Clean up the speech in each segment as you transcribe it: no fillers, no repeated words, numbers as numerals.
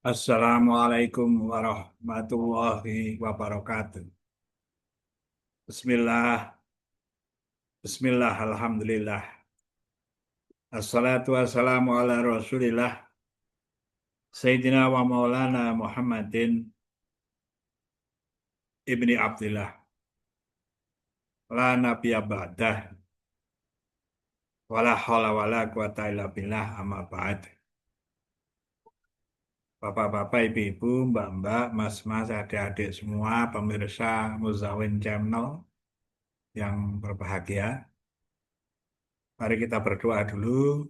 Assalamualaikum warahmatullahi wabarakatuh. Bismillah, Bismillah, Alhamdulillah. Assalatu wassalamu ala Rasulillah, Sayyidina wa Maulana Muhammadin ibni Abdillah, la nabiyya ba'dah, wala hawla wala quwata illa billah, amma ba'd. Bapak-bapak, ibu-ibu, mbak-mbak, mas-mas, adik-adik semua, pemirsa Muzawin Channel yang berbahagia. Mari kita berdoa dulu.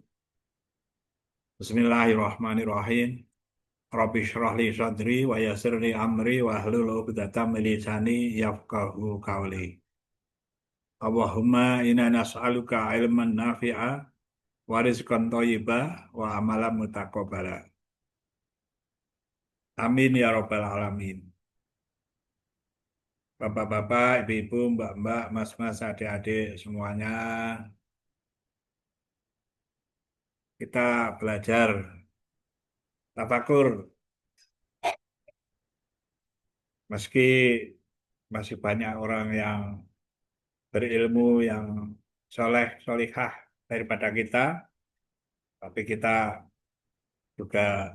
Bismillahirrahmanirrahim. Rabbi shrah li sadri wa yassir li amri wa hlul 'uqdatam min lisani yafqahu qawli. Allahumma inna nas'aluka ilman nafi'a wa rizqan thayyiba wa amalan mutaqabbala. Amin ya rabbal alamin. Bapak-bapak, ibu-ibu, mbak-mbak, mas-mas, adik-adik semuanya, kita belajar tafakur meski masih banyak orang yang berilmu yang soleh, solihah daripada kita, tapi kita juga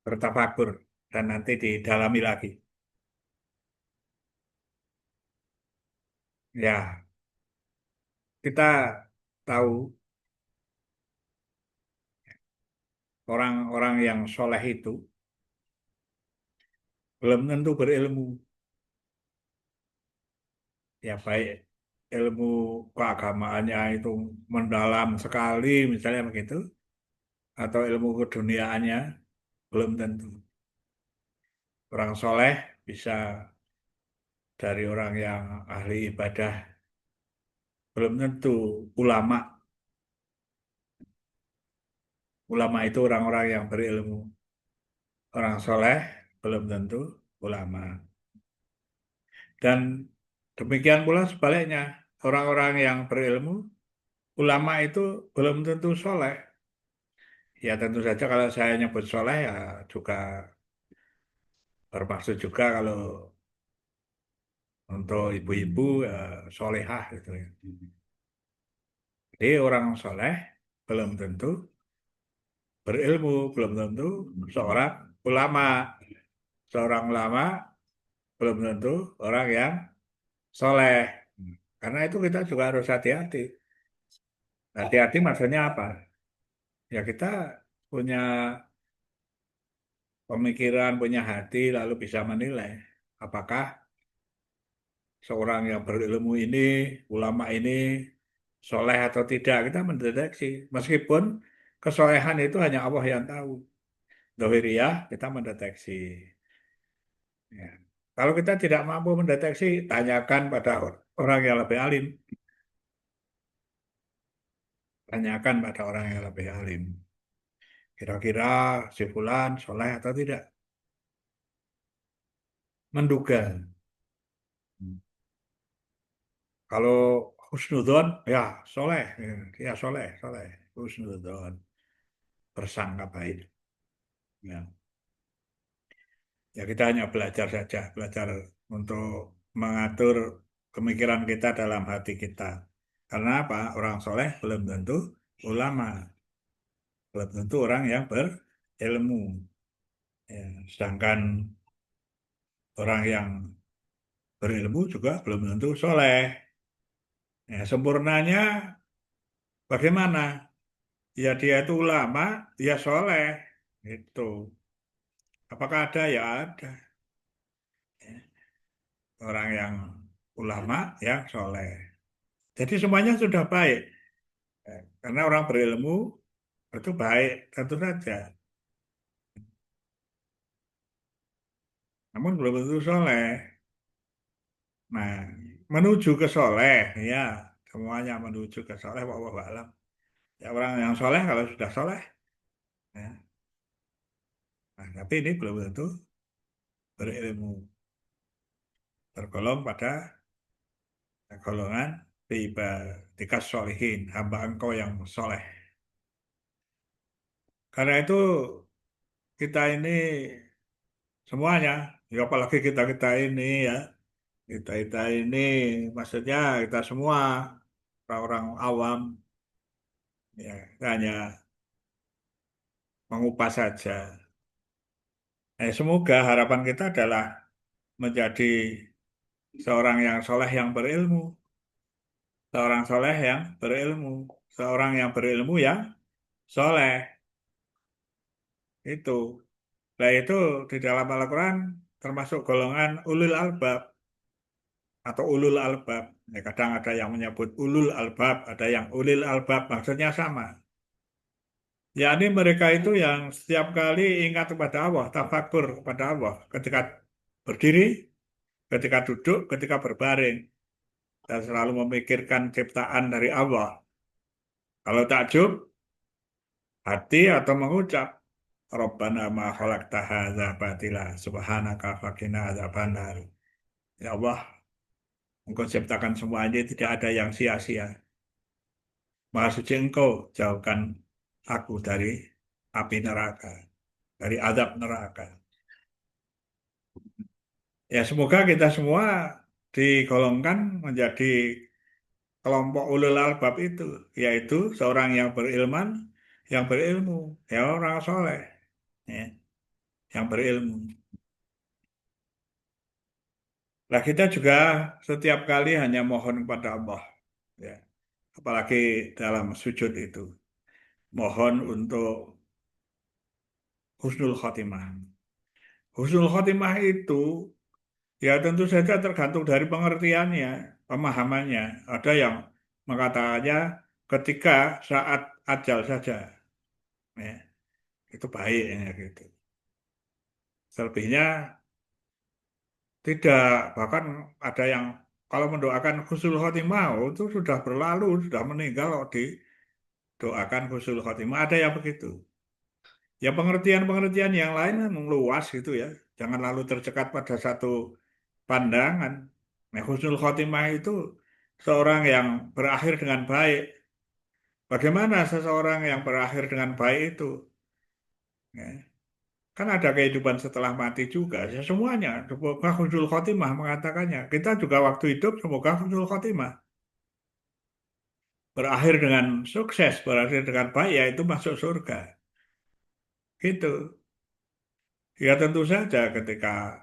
bertafakur dan nanti didalami lagi. Ya, kita tahu orang-orang yang soleh itu belum tentu berilmu. Ya baik ilmu keagamaannya itu mendalam sekali misalnya begitu, atau ilmu keduniaannya belum tentu. Orang soleh bisa dari orang yang ahli ibadah, belum tentu ulama. Ulama itu orang-orang yang berilmu. Orang soleh belum tentu ulama. Dan demikian pula sebaliknya, orang-orang yang berilmu, ulama itu belum tentu soleh. Ya tentu saja kalau saya nyebut soleh ya juga bermaksud juga kalau untuk ibu-ibu ya, solehah gitu ya. Jadi orang soleh belum tentu berilmu, belum tentu seorang ulama. Seorang ulama belum tentu orang yang soleh. Karena itu kita juga harus hati-hati. Hati-hati maksudnya apa? Ya kita punya pemikiran, punya hati, lalu bisa menilai apakah seorang yang berilmu ini, ulama ini, soleh atau tidak. Kita mendeteksi. Meskipun kesolehan itu hanya Allah yang tahu. Dohiriyah kita mendeteksi. Ya. Kalau kita tidak mampu mendeteksi, tanyakan pada orang yang lebih alim. Tanyakan pada orang yang lebih alim. Kira-kira si fulan soleh atau tidak? Menduga. Kalau husnudon, ya soleh, ya soleh, soleh, husnudon, bersangka baik. Ya, ya kita hanya belajar saja, belajar untuk mengatur pemikiran kita dalam hati kita. Karena apa? Orang soleh belum tentu ulama, belum tentu orang yang berilmu. Ya, sedangkan orang yang berilmu juga belum tentu soleh. Ya, sempurnanya bagaimana? Ya dia itu ulama, ya soleh. Itu. Apakah ada? Ya ada. Orang yang ulama, yang soleh. Jadi semuanya sudah baik. Karena orang berilmu itu baik, tentu saja. Namun belum tentu soleh. Nah, menuju ke soleh, ya semuanya menuju ke soleh. Wallahu a'lam. Ya orang yang soleh kalau sudah soleh, ya. Nah, tapi ini belum tentu berilmu. Tergolong pada golongan tiba tikas solihin, hamba engkau yang soleh. Karena itu kita ini semuanya, ya apalagi kita-kita ini ya, kita-kita ini maksudnya kita semua orang-orang awam ya kita hanya mengupas saja. Semoga harapan kita adalah menjadi seorang yang soleh yang berilmu, seorang soleh yang berilmu, seorang yang berilmu yang soleh itu. Nah itu di dalam Al-Quran termasuk golongan ulul albab atau ulul albab. Ya, kadang ada yang menyebut ulul albab, ada yang ulil albab, maksudnya sama. Yakni mereka itu yang setiap kali ingat kepada Allah, tafakur kepada Allah, ketika berdiri, ketika duduk, ketika berbaring, dan selalu memikirkan ciptaan dari Allah. Kalau takjub, hati atau mengucap, Rabbana ma khalaqta hadza batila subhanaka faqina adzabannar. Ya Allah, Engkau ciptakan semuanya tidak ada yang sia-sia. Maha suci Engkau, jauhkan aku dari api neraka, dari azab neraka. Ya semoga kita semua digolongkan menjadi kelompok ulul albab itu, yaitu seorang yang berilman, yang berilmu, ya orang soleh, ya, yang berilmu. Nah kita juga setiap kali hanya mohon kepada Allah, ya, apalagi dalam sujud itu, mohon untuk husnul khotimah. Husnul khotimah itu ya tentu saja tergantung dari pengertiannya, pemahamannya. Ada yang mengatakannya ketika saat ajal saja, ya, itu baik ya gitu. Selebihnya tidak, bahkan ada yang kalau mendoakan husnul khotimah oh, itu sudah berlalu, sudah meninggal kok didoakan husnul khotimah. Ada yang begitu. Ya pengertian-pengertian yang lain kan luas gitu ya. Jangan lalu tercekat pada satu pandangan. Nah, husnul khotimah itu seorang yang berakhir dengan baik. Bagaimana seseorang yang berakhir dengan baik itu? Ya, kan ada kehidupan setelah mati juga. Ya, semuanya. Semoga husnul khotimah mengatakannya. Kita juga waktu hidup semoga husnul khotimah. Berakhir dengan sukses, berakhir dengan baik, yaitu masuk surga. Gitu. Ya tentu saja ketika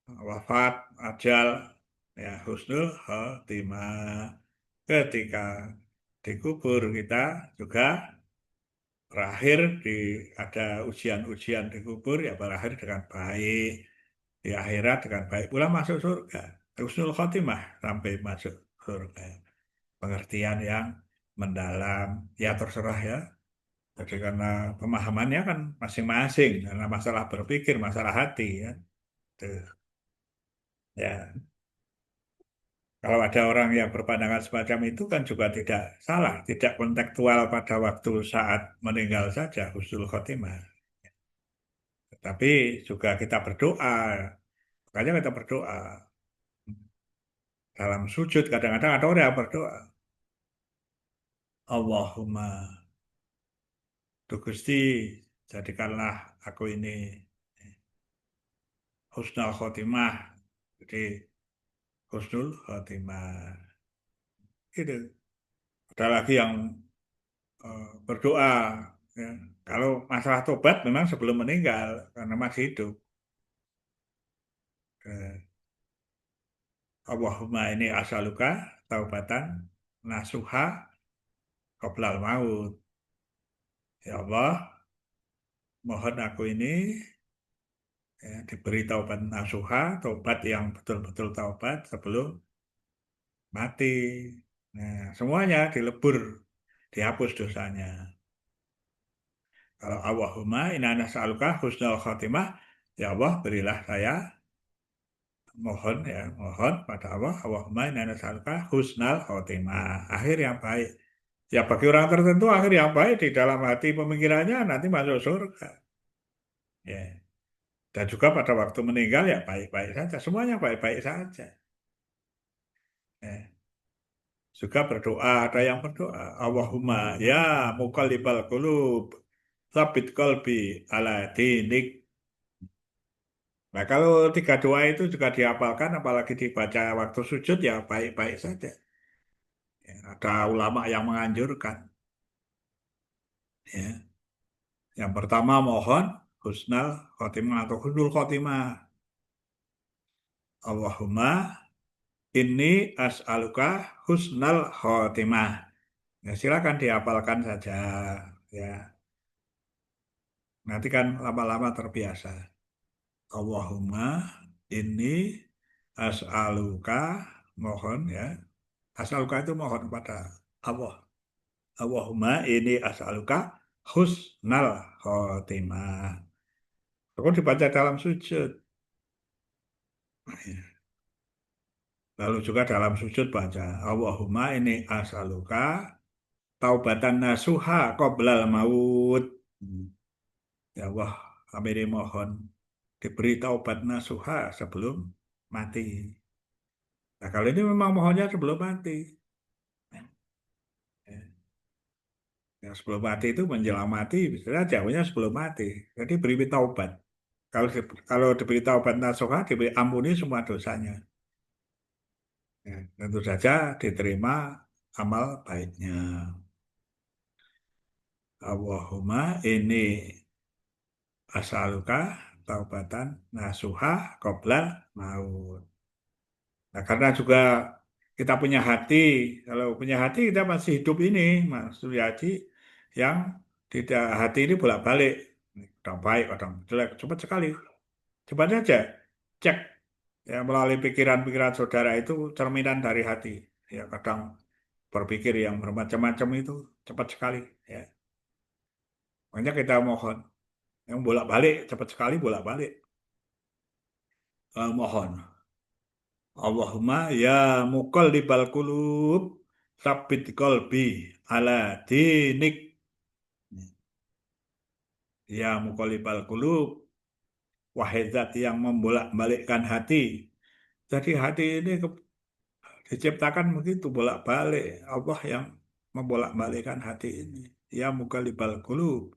wafat, ajal, ya husnul khotimah. Ketika dikubur kita juga berakhir di ada ujian-ujian dikubur ya berakhir dengan baik di akhirat dengan baik pula masuk surga. Husnul khotimah sampai masuk surga. Pengertian yang mendalam ya terserah ya. Jadi karena pemahamannya kan masing-masing karena masalah berpikir, masalah hati ya. Tuh. Ya, kalau ada orang yang berpandangan semacam itu kan juga tidak salah, tidak kontekstual pada waktu saat meninggal saja, husnul khotimah. Tapi juga kita berdoa, makanya kita berdoa. Dalam sujud kadang-kadang ada orang yang berdoa, Allahumma, Duh Gusti, jadikanlah aku ini husnul khotimah. Jadi husnul khotimah. Gitu. Ada lagi yang berdoa. Ya. Kalau masalah tobat memang sebelum meninggal karena masih hidup. Eh, Allahumma ini asaluka taubatan nasuha qoblal maut. Ya Allah, mohon aku ini ya, diberi taubat nasuha, taubat yang betul-betul taubat sebelum mati. Nah, semuanya dilebur, dihapus dosanya. Kalau Allahumma inna nas'aluka husnul khotimah, ya Allah berilah saya mohon ya mohon pada Allah Allahumma inna nas'aluka husnal khotimah akhir yang baik ya bagi orang tertentu akhir yang baik di dalam hati pemikirannya nanti masuk surga ya dan juga pada waktu meninggal ya baik-baik saja semuanya baik-baik saja ya. Juga berdoa ada yang berdoa Allahumma ya muqallibal qulub sabit qalbi ala dinik. Nah, kalau tiga doa itu juga dihafalkan, apalagi dibaca waktu sujud ya baik-baik saja. Ya, ada ulama yang menganjurkan. Ya. Yang pertama mohon husnal khotimah atau husnul khotimah. Allahumma inni as'aluka husnal khotimah. Ya, silakan dihafalkan saja. Ya, nanti kan lama-lama terbiasa. Allahumma inni as'aluka mohon ya. As'aluka itu mohon kepada Allah. Allahumma ini as'aluka husnal khotimah. Itu dibaca dalam sujud. Lalu juga dalam sujud baca Allahumma ini as'aluka taubatan nasuha qoblal maut. Hmm. Ya Allah, kami dimohon diberi taubat nasuha sebelum mati. Nah, kalau ini memang mohonnya sebelum mati. Ya, sebelum mati itu menjelang mati, bisa jauhnya sebelum mati. Jadi beri taubat. Kalau diberi taubat nasuha, diberi ampuni semua dosanya. Ya, tentu saja diterima amal baiknya. Allahumma ini asaluka taubatan nasuha qoblal maut. Nah, karena juga kita punya hati, kalau punya hati kita masih hidup ini, Mas Suryadi, yang tidak hati ini bolak-balik, kadang baik, kadang jelek, cepat sekali. Cepat saja cek ya melalui pikiran-pikiran saudara itu cerminan dari hati. Ya kadang berpikir yang bermacam-macam itu cepat sekali. Ya, makanya kita mohon yang bolak-balik cepat sekali bolak-balik. Mohon. Allahumma ya muqallibal qulub tsabbit qalbi ala dinik. Ya muqallibal qulub wahai zat yang membolak-balikkan hati. Jadi hati ini diciptakan begitu bolak-balik. Allah yang membolak-balikkan hati ini. Ya muqallibal qulub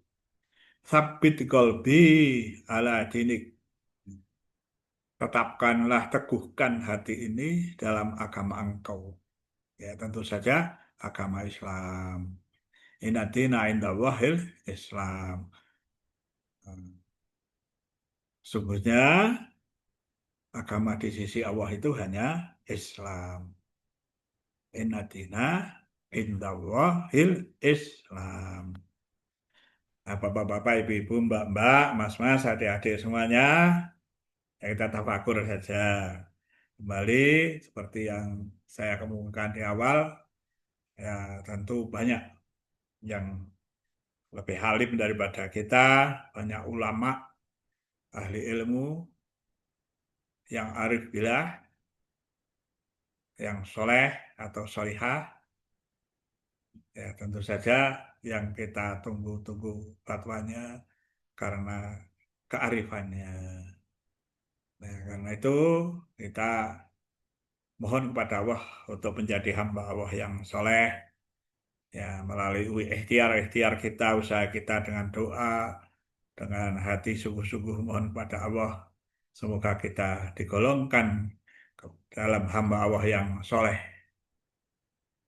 tsabbit qalbi ala dinik. Tetapkanlah teguhkan hati ini dalam agama engkau. Ya tentu saja agama Islam. Inna dina indallahil Islam. Sungguhnya agama di sisi Allah itu hanya Islam. Inna dina indallahil Islam. Nah, bapak-bapak, ibu-ibu, mbak-mbak, mas-mas, adik-adik semuanya, ya kita tafakur saja. Kembali seperti yang saya kemukakan di awal, ya tentu banyak yang lebih halim daripada kita, banyak ulama, ahli ilmu, yang arif billah, yang soleh atau solihah, ya tentu saja yang kita tunggu-tunggu fatwanya karena kearifannya. Nah, karena itu kita mohon kepada Allah untuk menjadi hamba Allah yang soleh, ya melalui ikhtiar-ikhtiar kita, usaha kita dengan doa, dengan hati sungguh-sungguh mohon kepada Allah. Semoga kita digolongkan dalam hamba Allah yang soleh,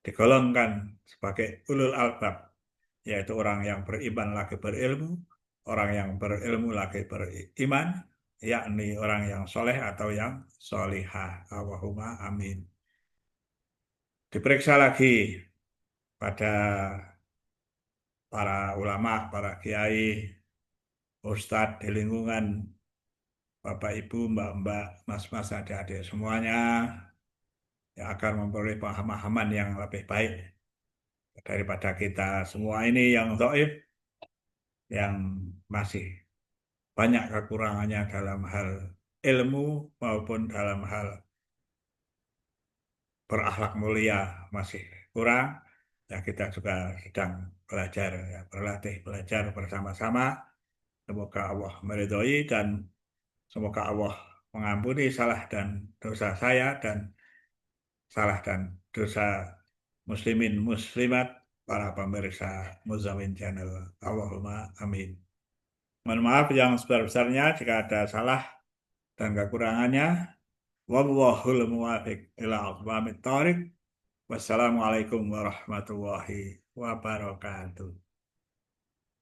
digolongkan sebagai ulul albab, yaitu orang yang beriman lagi berilmu, orang yang berilmu lagi beriman, yakni orang yang soleh atau yang solihah. Allahumma amin. Diperiksa lagi pada para ulama, para kiai, ustadz di lingkungan, bapak ibu, mbak-mbak, mas-mas, adik-adik semuanya, yang akan memperoleh pemahaman yang lebih baik daripada kita semua ini yang dhaif, yang masih banyak kekurangannya dalam hal ilmu maupun dalam hal berakhlak mulia masih kurang. Ya kita juga sedang belajar, ya, berlatih belajar bersama-sama. Semoga Allah meridhoi dan semoga Allah mengampuni salah dan dosa saya dan salah dan dosa muslimin muslimat para pemirsa Muzamin Channel. Allahumma amin. Mohon maaf yang sebesar-besarnya jika ada salah dan kekurangannya. Wallahul muwaffiq ila aqwamit thoriq. Wassalamualaikum warahmatullahi wabarakatuh.